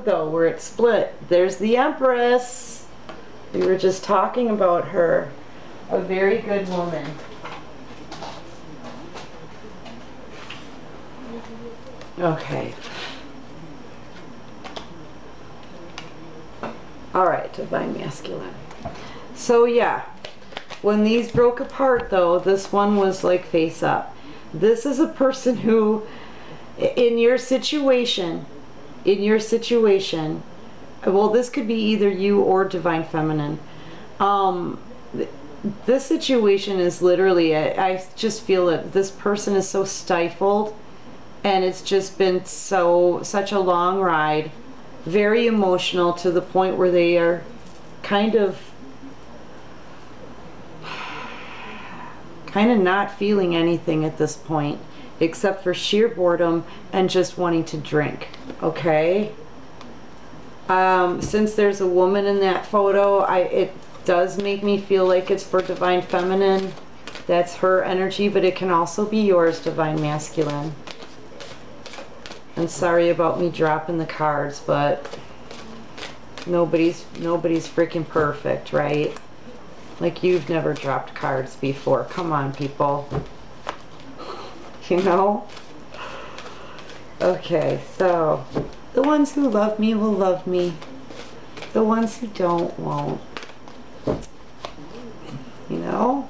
S1: though, where it split. There's the Empress. We were just talking about her. A very good woman. Okay. All right, Divine Masculine. So yeah, when these broke apart though, this one was like face up. This is a person who, in your situation, well, this could be either you or Divine Feminine. This situation is literally, I just feel that this person is so stifled, and it's just been such a long ride, very emotional to the point where they are kind of not feeling anything at this point except for sheer boredom and just wanting to drink. Okay, since there's a woman in that photo, it does make me feel like it's for Divine Feminine. That's her energy, but it can also be yours, Divine Masculine. I'm sorry about me dropping the cards, but nobody's freaking perfect, right? Like, you've never dropped cards before. Come on, people. You know? Okay, so the ones who love me will love me. The ones who don't won't. You know?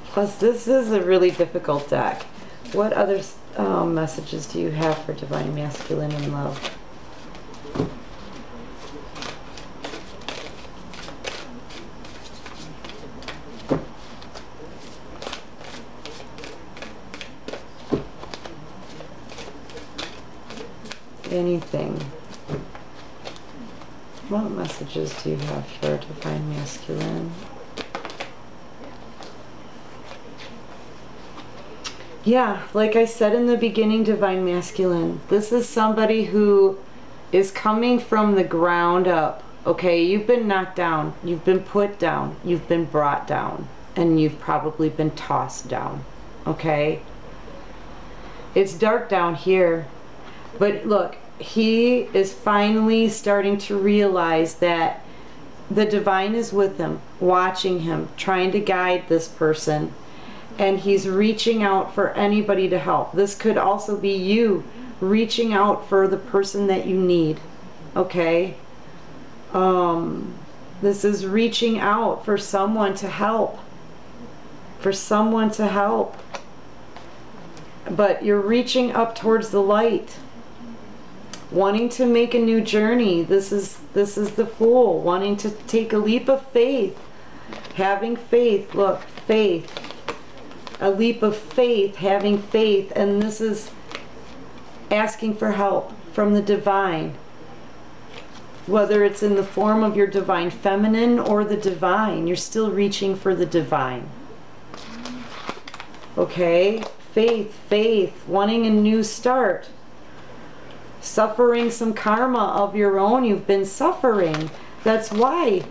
S1: Plus, this is a really difficult deck. What other messages do you have for Divine Masculine in love? Anything. What messages do you have for Divine Masculine? Yeah, like I said in the beginning, Divine Masculine, this is somebody who is coming from the ground up. Okay, you've been knocked down, you've been put down, you've been brought down, and you've probably been tossed down. Okay? It's dark down here. But look, he is finally starting to realize that the divine is with him, watching him, trying to guide this person, and he's reaching out for anybody to help. This could also be you reaching out for the person that you need. Okay? This is reaching out for someone to help. For someone to help. But you're reaching up towards the light. Wanting to make a new journey. This is the Fool. Wanting to take a leap of faith. Having faith. Look, faith. A leap of faith. Having faith. And this is asking for help from the divine. Whether it's in the form of your divine feminine or the divine, you're still reaching for the divine. Okay? Faith, faith, wanting a new start. Suffering some karma of your own. You've been suffering. That's why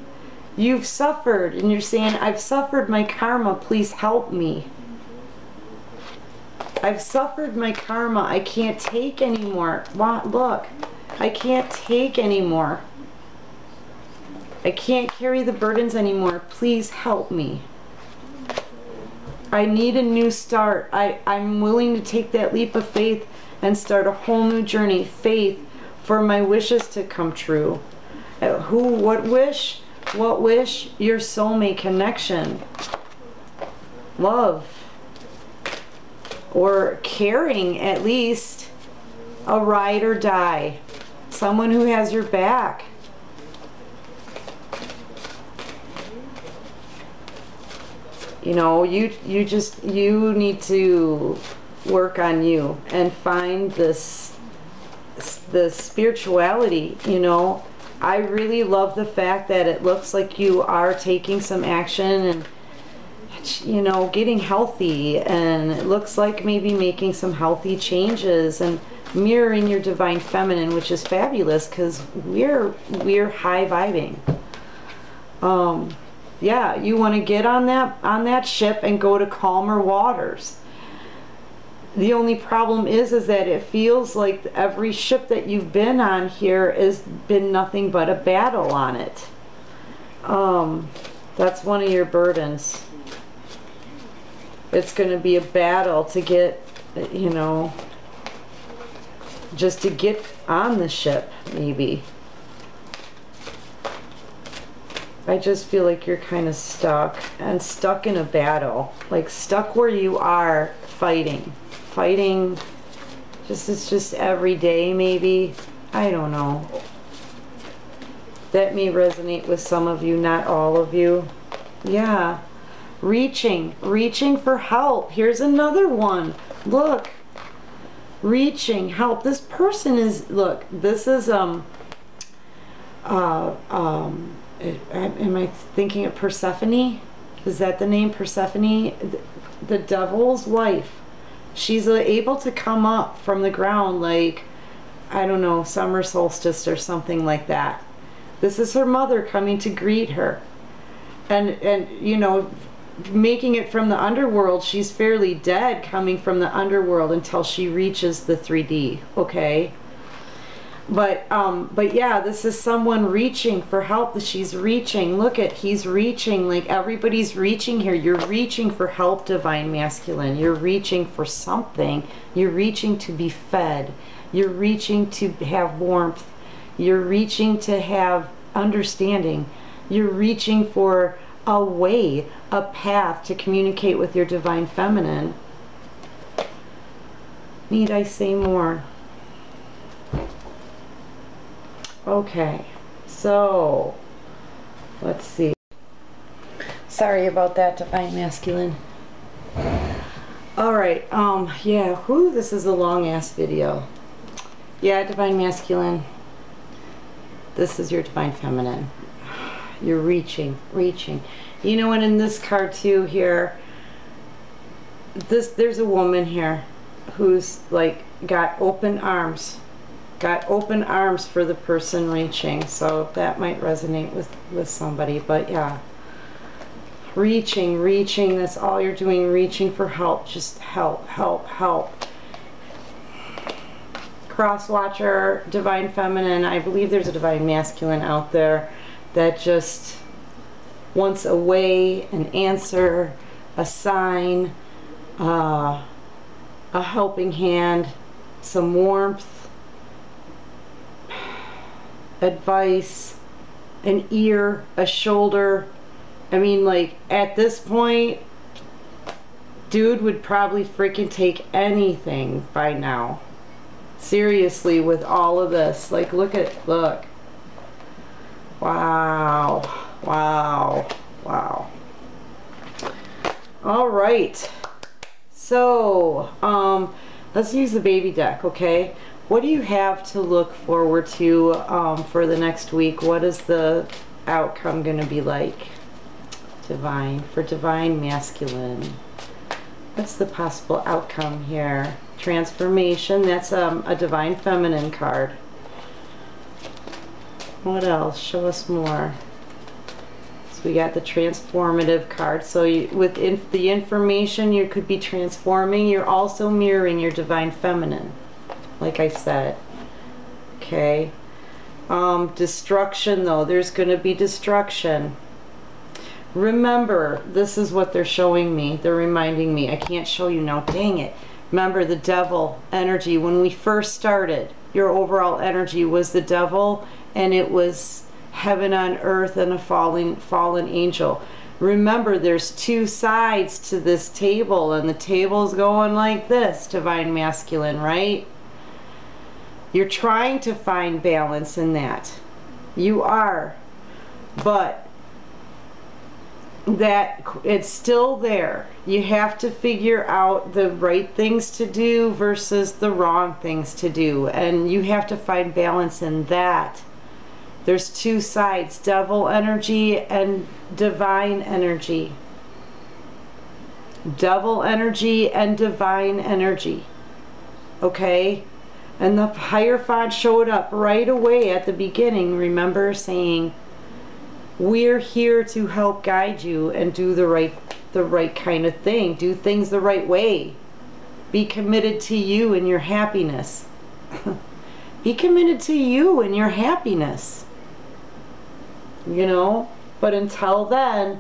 S1: you've suffered. And you're saying, I've suffered my karma, please help me. I've suffered my karma, I can't take anymore. Look. I can't take anymore. I can't carry the burdens anymore. Please help me. I need a new start. I'm willing to take that leap of faith and start a whole new journey. Faith for my wishes to come true. What wish? What wish? Your soulmate connection. Love. Or caring, at least. A ride or die. Someone who has your back. You know, you need to work on you and find the spirituality, you know. I really love the fact that it looks like you are taking some action and, you know, getting healthy, and it looks like maybe making some healthy changes and mirroring your divine feminine, which is fabulous because we're high vibing. Yeah, you want to get on that ship and go to calmer waters. The only problem is that it feels like every ship that you've been on here has been nothing but a battle on it. That's one of your burdens. It's going to be a battle to get, you know, just to get on the ship, maybe. I just feel like you're kind of stuck, and stuck in a battle. Like stuck where you are fighting. Fighting, it's just every day maybe. I don't know. That may resonate with some of you, not all of you. Yeah. Reaching for help. Here's another one. Look. Reaching help. This person is, look, this is am I thinking of Persephone? Is that the name, Persephone? The devil's wife. She's able to come up from the ground like, I don't know, summer solstice or something like that. This is her mother coming to greet her. And you know, making it from the underworld, she's fairly dead coming from the underworld until she reaches the 3D, okay? But yeah, this is someone reaching for help. She's reaching. Look at, he's reaching. Like everybody's reaching here. You're reaching for help, divine masculine. You're reaching for something. You're reaching to be fed. You're reaching to have warmth. You're reaching to have understanding. You're reaching for a way, a path to communicate with your divine feminine. Need I say more? Okay, so let's see. Sorry about that, divine masculine. All right, yeah, this is a long ass video. Yeah, divine masculine. This is your divine feminine. You're reaching. You know, and in this card too here, there's a woman here who's like got open arms. Got open arms for the person reaching, so that might resonate with somebody. But yeah, reaching, that's all you're doing, reaching for help. Just help. Cross watcher, divine feminine. I believe there's a divine masculine out there that just wants a way, an answer, a sign, a helping hand, some warmth, advice, an ear, a shoulder. I mean, like, at this point, dude would probably freaking take anything by now. Seriously, with all of this. Like, look. Wow. Wow. Wow. All right. So, let's use the baby deck, okay? What do you have to look forward to for the next week? What is the outcome going to be like? Divine. For Divine Masculine. What's the possible outcome here? Transformation. That's a Divine Feminine card. What else? Show us more. So we got the transformative card. So with the information, you could be transforming. You're also mirroring your Divine Feminine, like I said. Okay. Destruction, though. There's going to be destruction. Remember, this is what they're showing me. They're reminding me. I can't show you now. Dang it. Remember the devil energy. When we first started, your overall energy was the devil, and it was heaven on earth and a fallen angel. Remember, there's two sides to this table, and the table's going like this, Divine Masculine, right? You're trying to find balance in that. You are. But that it's still there. You have to figure out the right things to do versus the wrong things to do, and you have to find balance in that. There's two sides, devil energy and divine energy. Devil energy and divine energy. Okay? And the Hierophant showed up right away at the beginning, remember, saying, we're here to help guide you and do the right kind of thing. Do things the right way. Be committed to you and your happiness. Be committed to you and your happiness. You know? But until then,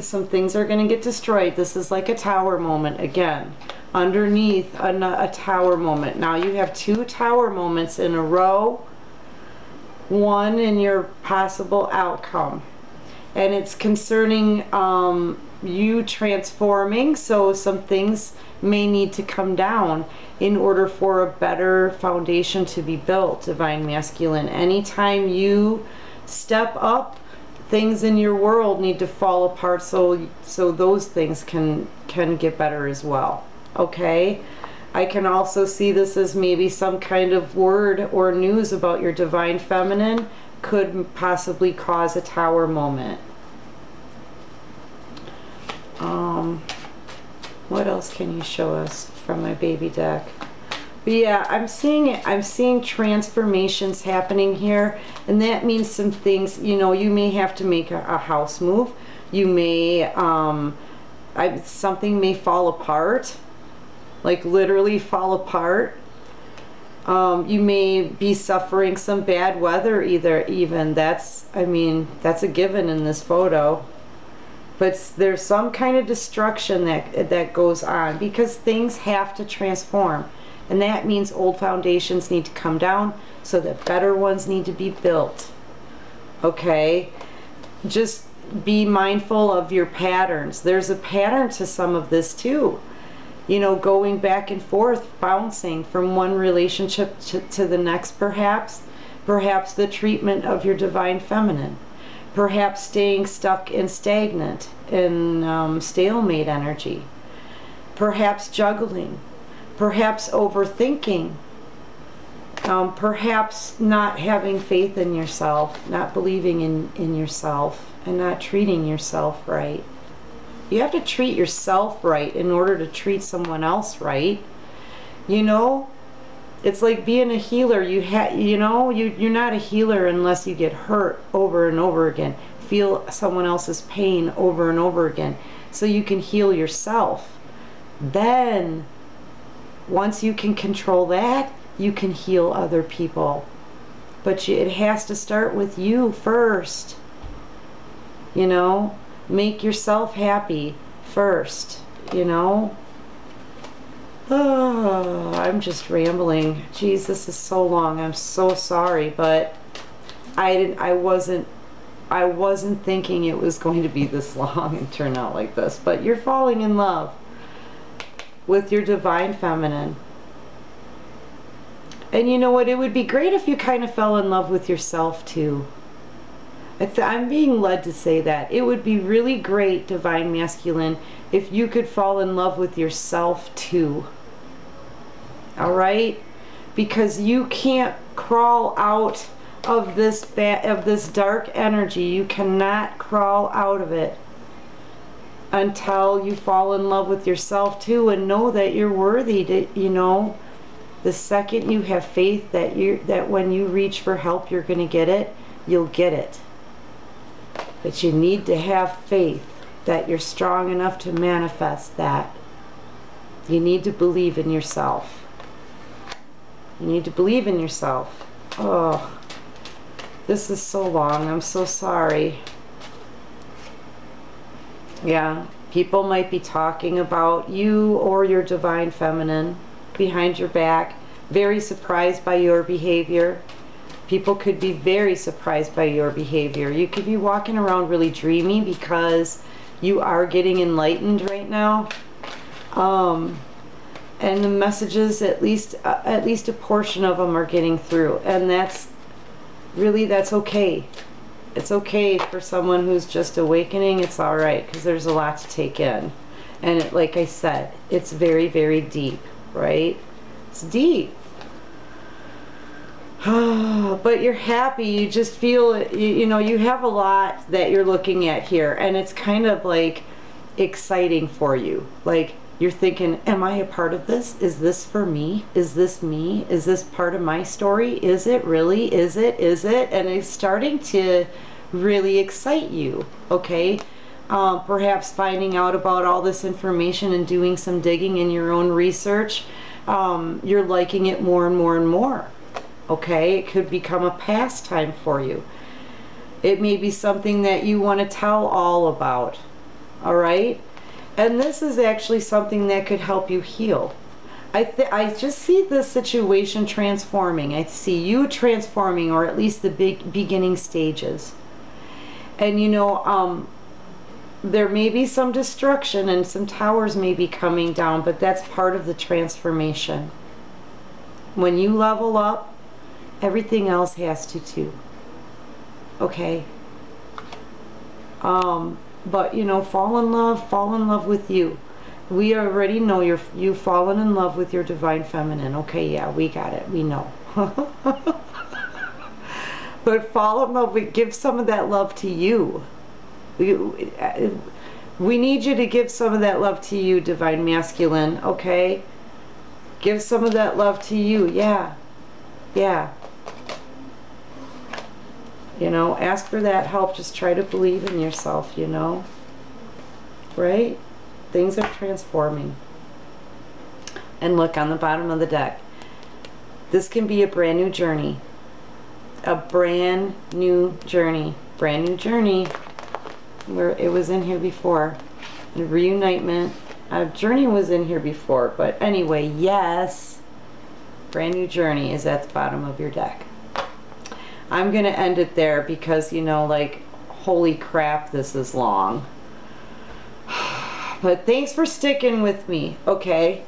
S1: some things are going to get destroyed. This is like a tower moment again. Underneath a tower moment. Now you have two tower moments in a row. One in your possible outcome, and it's concerning you transforming, so some things may need to come down in order for a better foundation to be built, Divine Masculine. Anytime you step up, things in your world need to fall apart so those things can get better as well. Okay? I can also see this as maybe some kind of word or news about your Divine Feminine could possibly cause a tower moment. What else can you show us from my baby deck? But yeah, I'm seeing transformations happening here, and that means some things, you know, you may have to make a house move. You may, something may fall apart. Like literally fall apart. You may be suffering some bad weather even. That's a given in this photo. But there's some kind of destruction that goes on because things have to transform. And that means old foundations need to come down so that better ones need to be built. Okay? Just be mindful of your patterns. There's a pattern to some of this too. You know, going back and forth, bouncing from one relationship to the next, perhaps the treatment of your Divine Feminine, perhaps staying stuck and stagnant in stalemate energy, perhaps juggling, perhaps overthinking, perhaps not having faith in yourself, not believing in yourself, and not treating yourself right. You have to treat yourself right in order to treat someone else right. You know, it's like being a healer. You're not a healer unless you get hurt over and over again. Feel someone else's pain over and over again so you can heal yourself. Then, once you can control that, you can heal other people. But it has to start with you first. You know? Make yourself happy first, you know? Oh, I'm just rambling. Jeez, this is so long. I'm so sorry, but I wasn't I wasn't thinking it was going to be this long and turn out like this, but you're falling in love with your divine feminine. And you know what? It would be great if you kind of fell in love with yourself too. I'm being led to say that. It would be really great, divine masculine, if you could fall in love with yourself too. All right? Because you can't crawl out of this dark energy. You cannot crawl out of it until you fall in love with yourself too, and know that you're worthy to, you know, the second you have faith that when you reach for help you're going to get it, you'll get it. But you need to have faith that you're strong enough to manifest that. You need to believe in yourself. You need to believe in yourself. Oh, this is so long. I'm so sorry. Yeah, people might be talking about you or your divine feminine behind your back, very surprised by your behavior. People could be very surprised by your behavior. You could be walking around really dreamy because you are getting enlightened right now. And the messages, at least a portion of them are getting through. And that's okay. It's okay for someone who's just awakening. It's all right, because there's a lot to take in. And like I said, it's very, very deep, right? It's deep. But you're happy. You just feel, you know, you have a lot that you're looking at here. And it's kind of like exciting for you. Like, you're thinking, am I a part of this? Is this for me? Is this me? Is this part of my story? Is it really? Is it? Is it? And it's starting to really excite you, okay? Perhaps finding out about all this information and doing some digging in your own research, you're liking it more and more and more, okay? It could become a pastime for you. It may be something that you want to tell all about, all right? And this is actually something that could help you heal. I just see this situation transforming. I see you transforming, or at least the beginning stages. And you know, there may be some destruction and some towers may be coming down, but that's part of the transformation. When you level up, everything else has to too. Okay? But you know, fall in love with you. We already know you've fallen in love with your divine feminine. Okay, yeah, we got it. We know. But fall in love with, give some of that love to you. We need you to give some of that love to you, divine masculine, okay? Give some of that love to you. Yeah. Yeah. You know, ask for that help. Just try to believe in yourself, you know? Right? Things are transforming. And look on the bottom of the deck. This can be a brand new journey. A brand new journey. Brand new journey. Where it was in here before. A reunitement. A journey was in here before. But anyway, yes. Brand new journey is at the bottom of your deck. I'm going to end it there because, you know, like, holy crap, this is long. But thanks for sticking with me, okay?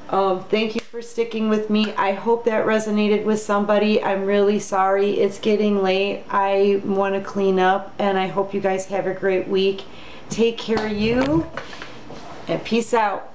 S1: Thank you for sticking with me. I hope that resonated with somebody. I'm really sorry. It's getting late. I want to clean up, and I hope you guys have a great week. Take care of you, and peace out.